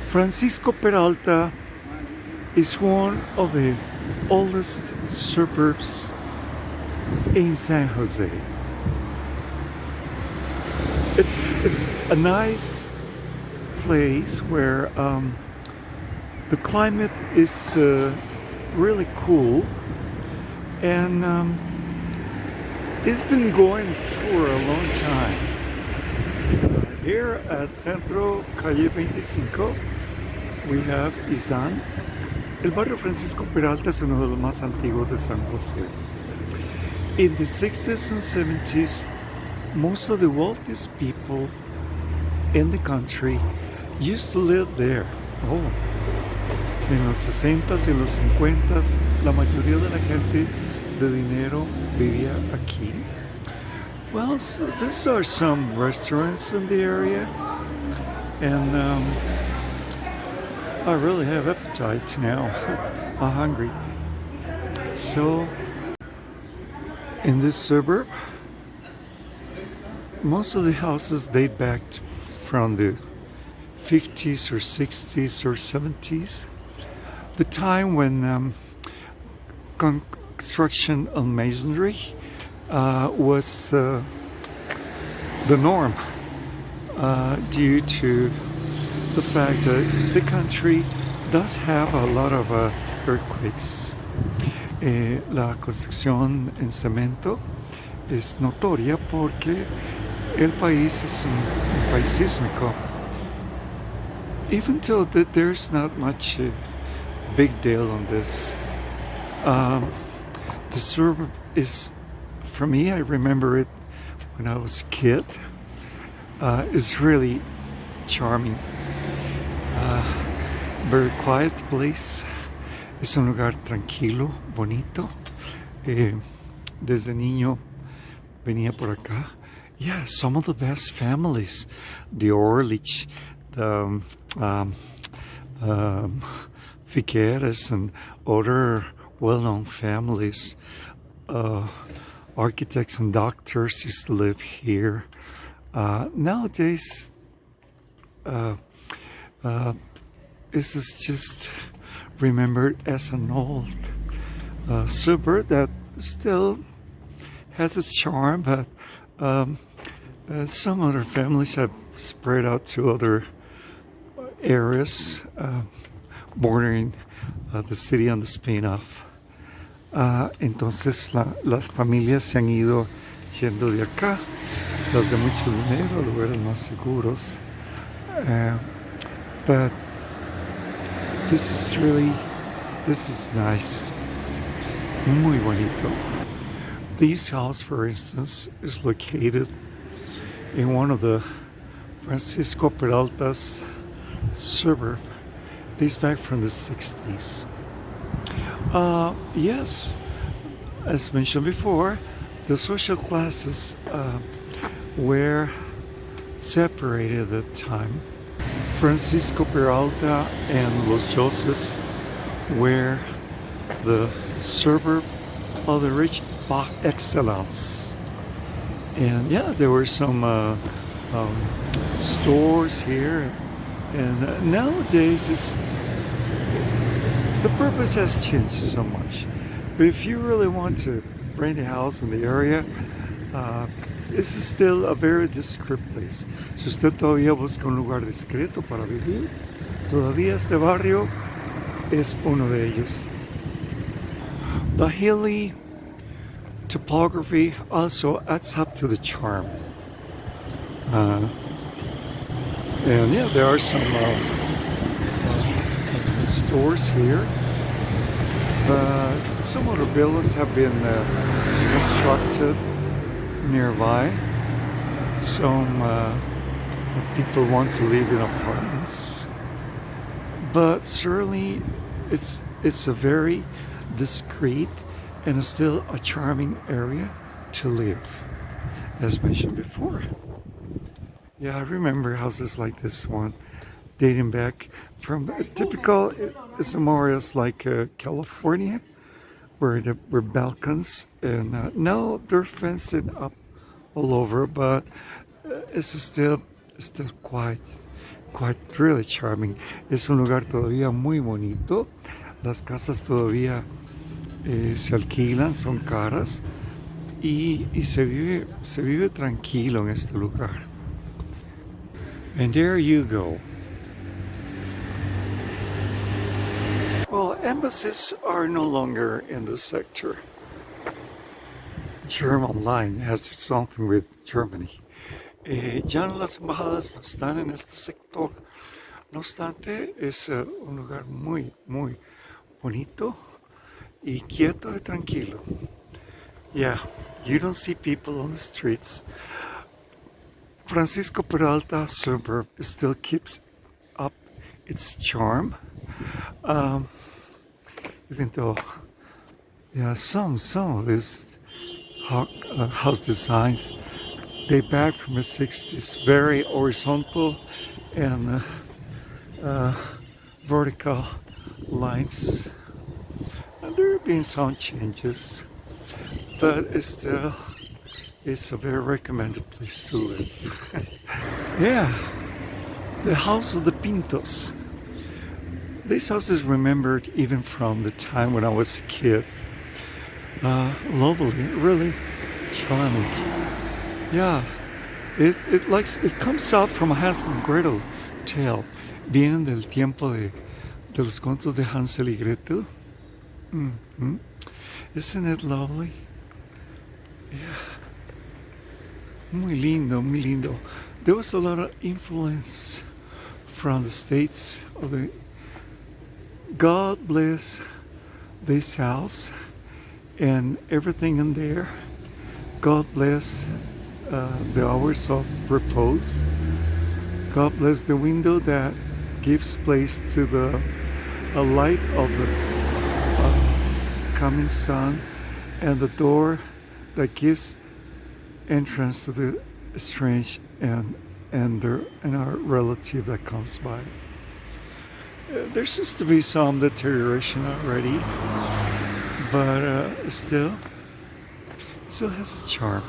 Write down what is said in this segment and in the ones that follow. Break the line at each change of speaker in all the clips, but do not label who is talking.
Francisco Peralta is one of the oldest suburbs in San Jose. It's a nice place where the climate is really cool, and it's been going for a long time. Here at Centro Calle 25 we have Izan. El barrio Francisco Peralta es uno de los más antiguos de San Jose. In the 60s and 70s, most of the wealthiest people in the country used to live there. Oh, en los 60s y en los 50s, la mayoría de la gente de dinero vivía aquí. Well, so these are some restaurants in the area, and I really have appetite now. I'm hungry. So, in this suburb, most of the houses date back from the 50s or 60s or 70s, the time when construction and masonry was the norm, due to the fact that the country does have a lot of earthquakes. La construcción en cemento es notoria porque el país es un país sísmico. Even though that there's not much big deal on this, the suburb is, for me, I remember it when I was a kid. It's really charming. Very quiet place. Es un lugar tranquilo, bonito. Desde niño venía por acá. Yeah, some of the best families. The Orlich, the Figueres, and other well-known families. Architects and doctors used to live here. Nowadays, this is just remembered as an old suburb that still has its charm, but some other families have spread out to other areas bordering the city on the spin-off. Entonces las familias se han ido yendo de acá, los de mucho dinero, lugares más seguros. But this is nice. Muy bonito. This house, for instance, is located in one of the Francisco Peralta's suburb. Dates back from the 60s. Yes, as mentioned before, the social classes were separated at that time. Francisco Peralta and Los Joses were the suburb of the rich par excellence. And yeah, there were some stores here, and nowadays the purpose has changed so much. But if you really want to rent a house in the area, this is still a very discreet place. Si usted todavía busca un lugar discreto para vivir, todavía este barrio es uno de ellos. The hilly topography also adds up to the charm. And yeah, there are some stores here. Some other villas have been constructed nearby. Some people want to live in apartments, but certainly it's a very discreet and still a charming area to live, as mentioned before. Yeah, I remember houses like this one, dating back from typical, it's more as like California, where there were balconies, and now they're fenced up all over, but it's still quiet. quite really charming. Es un lugar todavía muy bonito. Las casas todavía se alquilan, son caras y se vive tranquilo en este lugar. And there you go. Well, embassies are no longer in the sector. German line has something with Germany. Ya no, las embajadas no están en este sector. No obstante, es un lugar muy, muy bonito y quieto y tranquilo. Yeah, you don't see people on the streets. Francisco.Peralta suburb still keeps up its charm. Even though, yeah, some of these house designs date back from the 60s, very horizontal and vertical lines. And there have been some changes, but it's a very recommended place to live. Yeah, the house of the Pintos. This house is remembered even from the time when I was a kid. Lovely, really charming. Yeah, it comes out from a Hansel and Gretel tale. Vienen del tiempo de los cuentos de Hansel y Gretel. Isn't it lovely? Yeah. Muy lindo, muy lindo. There was a lot of influence from the States of the. God bless this house and everything in there. God bless the hours of repose. God bless the window that gives place to the light of the coming sun, and the door that gives entrance to the strange and our relative that comes by. There seems to be some deterioration already, but still has a charm.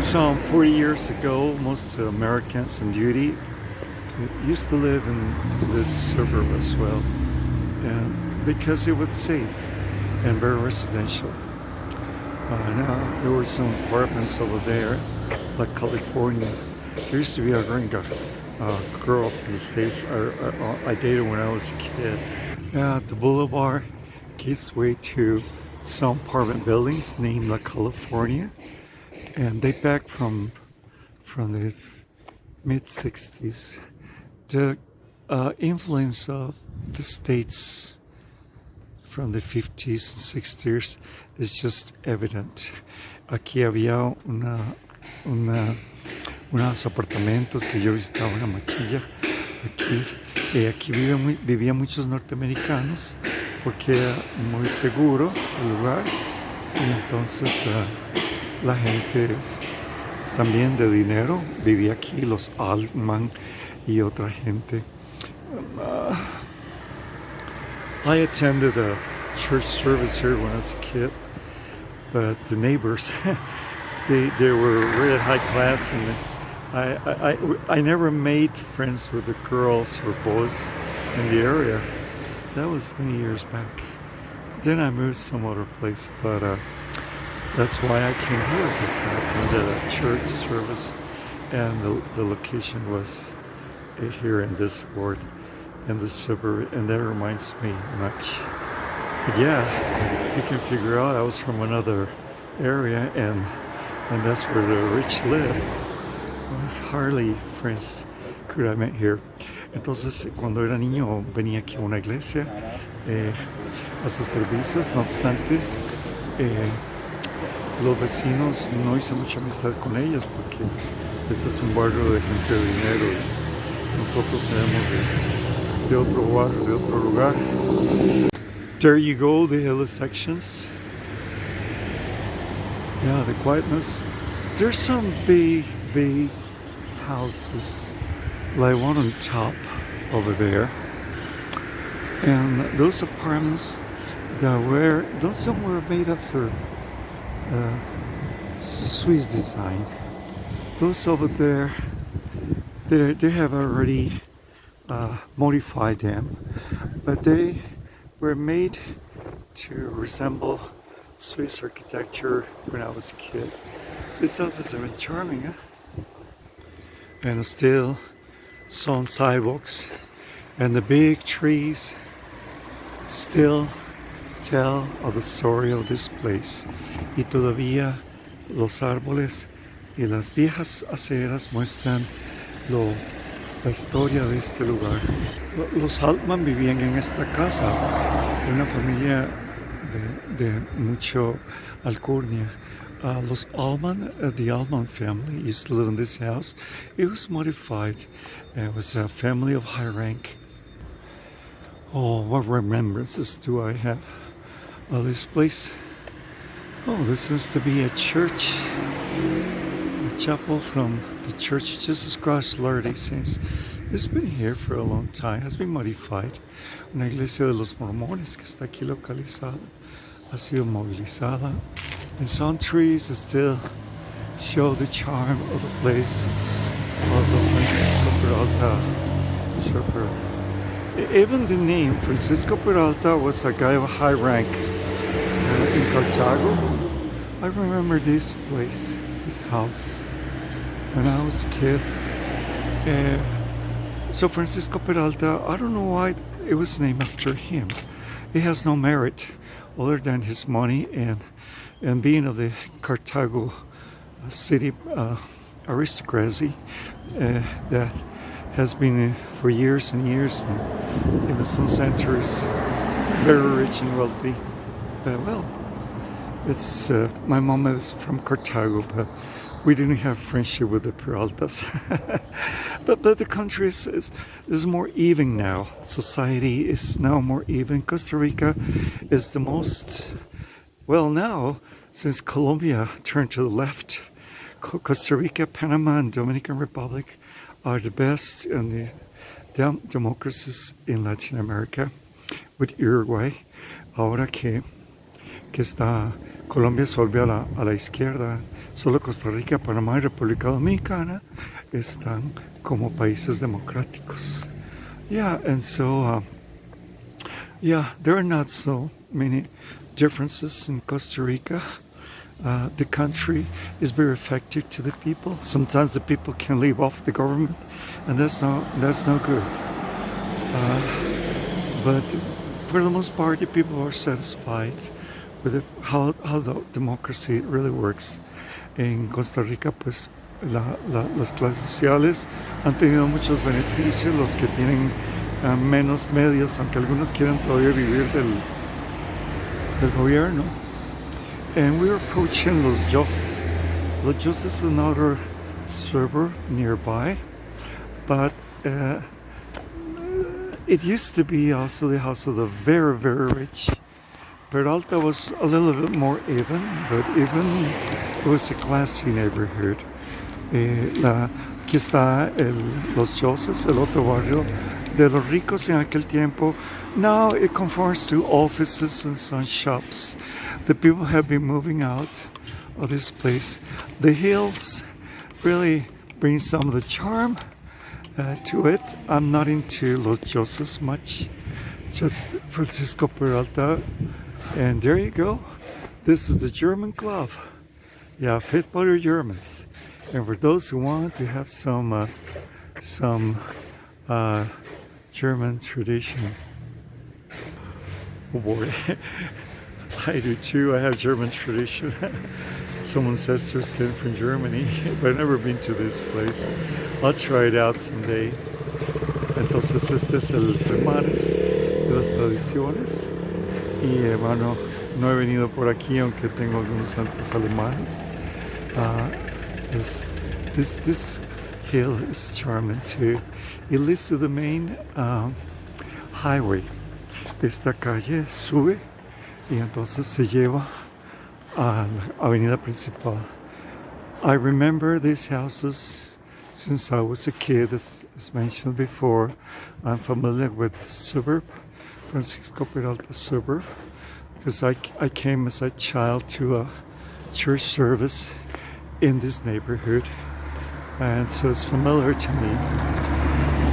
Some 40 years ago, most Americans on duty used to live in this suburb as well, and because it was safe and very residential. Now there were some apartments over there, like California. There used to be a girl from the States I dated when I was a kid. The boulevard gives way to some apartment buildings named La California, and they back from the mid-60s. The influence of the States from the 50s and 60s is just evident. Aquí había unos apartamentos que yo visitaba, una machilla aquí vivían muchos norteamericanos porque era muy seguro el lugar, y entonces la gente también de dinero vivía aquí, los Altman y otra gente. I attended a church service here when I was a kid, but the neighbors they were really high class, and I never made friends with the girls or boys in the area. That was many years back. Then I moved some other place, but that's why I came here, because I attended a church service, and the location was here in this ward, in the suburb, and that reminds me much. But yeah, you can figure out I was from another area, and that's where the rich live. Hardly friends could I met here. Entonces, cuando era niño venía aquí a una iglesia a sus servicios. No obstante, los vecinos no hice mucha amistad con ellos, porque este es un barrio de gente de dinero y nosotros éramos de otro barrio, de otro lugar. There you go, the hilly sections. Yeah, the quietness. There's some big houses, like one on top over there, and those apartments those were made up for Swiss design. Those over there, they have already modified them, but they were made to resemble Swiss architecture when I was a kid. This house is very charming, huh? And still some sidewalks, and the big trees still tell of the story of this place. Y todavía los árboles y las viejas aceras muestran la historia de este lugar. Los Altman vivían en esta casa, una familia de mucho alcurnia. Los Allman, the Allman family used to live in this house. It was modified. It was a family of high rank. Oh, what remembrances do I have of this place? Oh, this seems to be a church, a chapel from the Church of Jesus Christ Latter-day Saints. It's been here for a long time. Has been modified. Una iglesia de los mormones que está aquí localizada ha sido movilizada. And some trees that still show the charm of the place of the Francisco-Peralta suburb. Even the name Francisco-Peralta was a guy of high rank in Cartago. I remember this place, this house, when I was a kid. So Francisco-Peralta, I don't know why it was named after him. It has no merit other than his money and being of the Cartago city aristocracy that has been for years and years, and even some centuries, very rich and wealthy. But well, it's my mom is from Cartago, but we didn't have friendship with the Peraltas. but the country is more even now. Society is now more even. Costa Rica is the most, well, now, since Colombia turned to the left, Costa Rica, Panama, and Dominican Republic are the best in the democracies in Latin America, with Uruguay. Ahora que está Colombia se volvió a la izquierda, solo Costa Rica, Panamá y República Dominicana están como países democráticos. Yeah, and so, yeah, there are not so many differences in Costa Rica. The country is very effective to the people. Sometimes the people can leave off the government, and that's no good. But for the most part, the people are satisfied with how the democracy really works. En Costa Rica, pues las clases sociales han tenido muchos beneficios, los que tienen menos medios, aunque algunos quieren todavía vivir del gobierno. And we're approaching Los Joses. Los Joses is another suburb nearby, but it used to be also the house of the very, very rich. Peralta was a little bit more even, but even it was a classy neighborhood. Aquí está Los Joses, el otro barrio de los ricos en aquel tiempo. Now it conforms to offices and some shops. The people have been moving out of this place. The hills really bring some of the charm to it. I'm not into Los Joses much, just Francisco-Peralta. And there you go. This is the German Club. Yeah, fit for your Germans. And for those who want to have some German tradition. Oh boy, I do too. I have German tradition. Some ancestors came from Germany, but I've never been to this place. I'll try it out someday. Entonces este es el Remanes de las tradiciones. Y bueno, no he venido por aquí, aunque tengo algunos antes alemanes. This hill is charming too. It leads to the main highway. Esta calle sube y entonces se lleva a la avenida principal. I remember these houses since I was a kid, as mentioned before. I'm familiar with the suburb, Francisco-Peralta suburb, because I came as a child to a church service in this neighborhood and so it's familiar to me.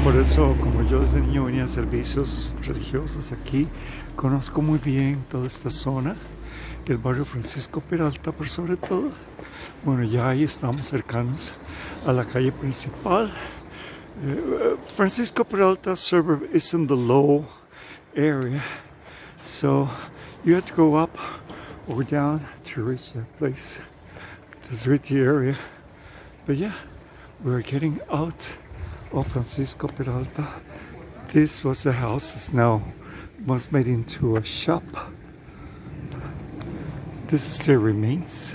Por eso, como yo desde niño venía a servicios religiosos aquí, conozco muy bien toda esta zona, el barrio Francisco Peralta por sobre todo. Bueno, ya ahí estamos cercanos a la calle principal. Francisco Peralta Suburb is in the low area, so you have to go up or down to reach that place, to reach the area. But yeah, we're getting out of Francisco Peralta. This was a house that's now was made into a shop. This is their remains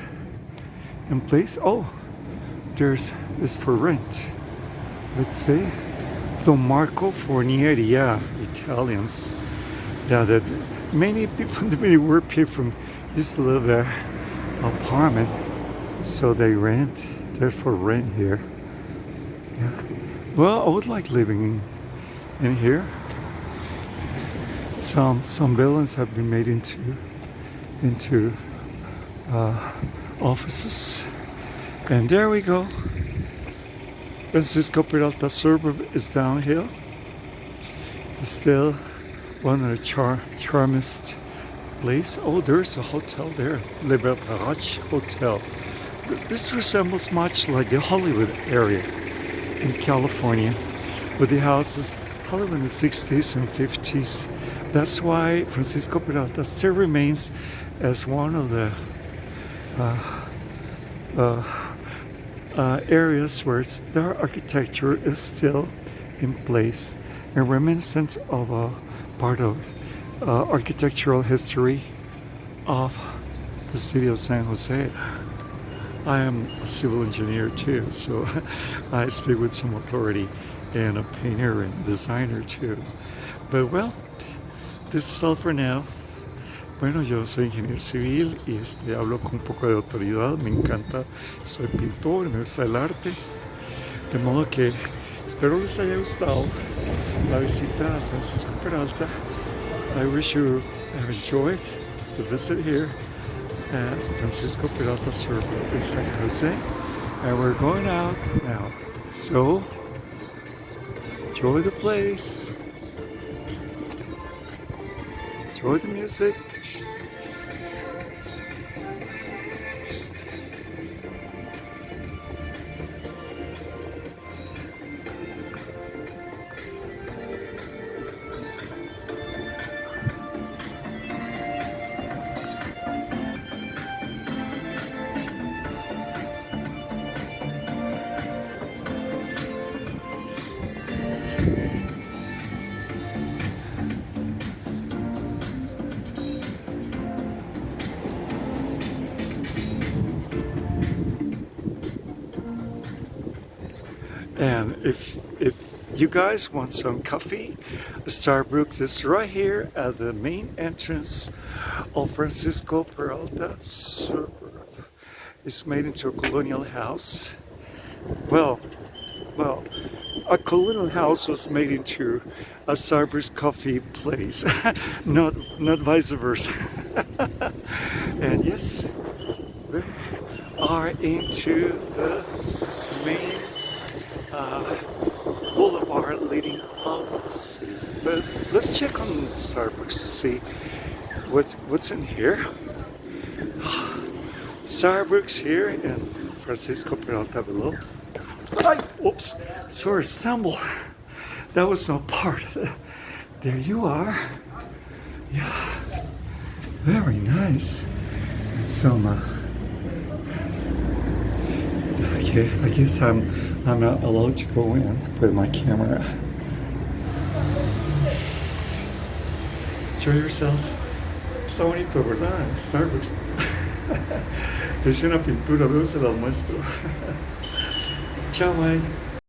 in place. Oh, there's this for rent. Let's say Don Marco Fornieri, yeah, Italians. Yeah, that many people in the many work people used to live there, apartment, so they rent. They're for rent here. Yeah. Well, I would like living in here. Some buildings have been made into offices, and there we go. Francisco Peralta Suburb is downhill. It's still one of the charmist place. Oh, there's a hotel there, Le Barrage Hotel. This resembles much like the Hollywood area in California, with the houses Hollywood in the 60s and 50s. That's why Francisco Peralta still remains as one of the areas where their architecture is still in place and reminiscent of a part of architectural history of the city of San Jose. I am a civil engineer too, so I speak with some authority, and a painter and designer too. But well, this is all for now. Bueno, yo soy ingeniero civil y hablo con un poco de autoridad, me encanta, soy pintor, me gusta el arte, de modo que espero les haya gustado la visita a Francisco Peralta. I wish you have enjoyed the visit here at Francisco Peralta Suburb in San Jose, and we're going out now, so enjoy the place, enjoy the music. And if you guys want some coffee, Starbucks is right here at the main entrance of Francisco Peralta Suburb. It's made into a colonial house. Well, a colonial house was made into a Starbucks coffee place, not vice versa. And yes, we are into the main boulevard leading out of the city. But let's check on Starbucks to see what's in here. Starbucks here in Francisco Peralta below. Oops, sorry, stumble. That was not part of it. There you are. Yeah, very nice. Some okay, I guess I'm not allowed to go in with my camera. Enjoy yourselves. Está bonito, ¿verdad? Starbucks. Es una pintura, veo se las muestro. Chao, bye.